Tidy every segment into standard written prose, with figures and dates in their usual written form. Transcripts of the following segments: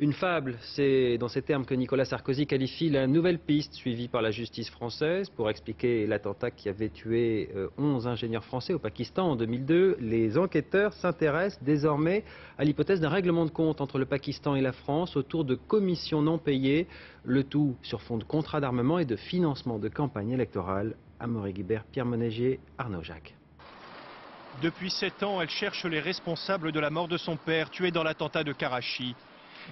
Une fable, c'est dans ces termes que Nicolas Sarkozy qualifie la nouvelle piste suivie par la justice française pour expliquer l'attentat qui avait tué 11 ingénieurs français au Pakistan en 2002. Les enquêteurs s'intéressent désormais à l'hypothèse d'un règlement de compte entre le Pakistan et la France autour de commissions non payées, le tout sur fond de contrats d'armement et de financement de campagne électorale. Amaury Guibert, Pierre Monégier, Arnaud Jacques. Depuis 7 ans, elle cherche les responsables de la mort de son père, tué dans l'attentat de Karachi,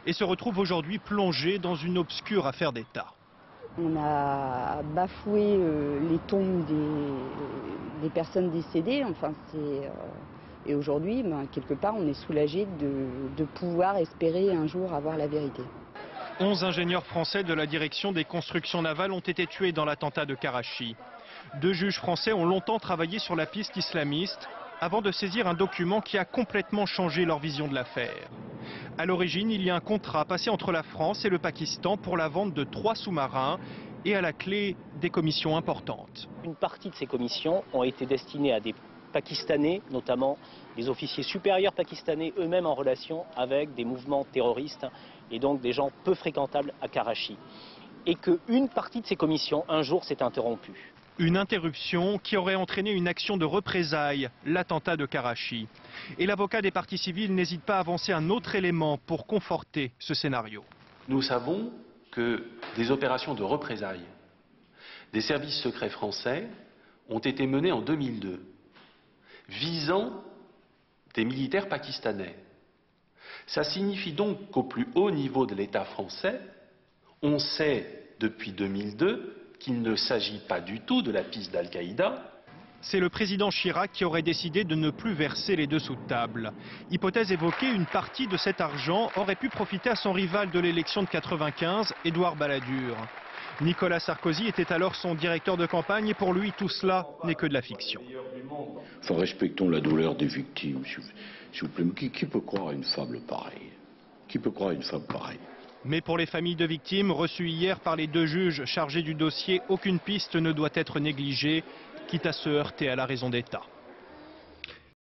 et se retrouve aujourd'hui plongée dans une obscure affaire d'État. On a bafoué les tombes des personnes décédées, et aujourd'hui, quelque part, on est soulagé de pouvoir espérer un jour avoir la vérité. 11 ingénieurs français de la direction des constructions navales ont été tués dans l'attentat de Karachi. 2 juges français ont longtemps travaillé sur la piste islamiste avant de saisir un document qui a complètement changé leur vision de l'affaire. À l'origine, il y a un contrat passé entre la France et le Pakistan pour la vente de 3 sous-marins et à la clé des commissions importantes. Une partie de ces commissions ont été destinées à des Pakistanais, notamment des officiers supérieurs pakistanais eux-mêmes en relation avec des mouvements terroristes et donc des gens peu fréquentables à Karachi. Et qu'une partie de ces commissions, un jour, s'est interrompue. Une interruption qui aurait entraîné une action de représailles, l'attentat de Karachi. Et l'avocat des parties civiles n'hésite pas à avancer un autre élément pour conforter ce scénario. Nous savons que des opérations de représailles des services secrets français ont été menées en 2002, visant des militaires pakistanais. Ça signifie donc qu'au plus haut niveau de l'État français, on sait depuis 2002 qu'il ne s'agit pas du tout de la piste d'Al-Qaïda. C'est le président Chirac qui aurait décidé de ne plus verser les dessous de table. Hypothèse évoquée, une partie de cet argent aurait pu profiter à son rival de l'élection de 95, Édouard Balladur. Nicolas Sarkozy était alors son directeur de campagne et pour lui, tout cela n'est que de la fiction. Enfin, respectons la douleur des victimes, s'il vous plaît. Qui peut croire à une fable pareille? Qui peut croire à une fable pareille? Mais pour les familles de victimes, reçues hier par les 2 juges chargés du dossier, aucune piste ne doit être négligée, quitte à se heurter à la raison d'État.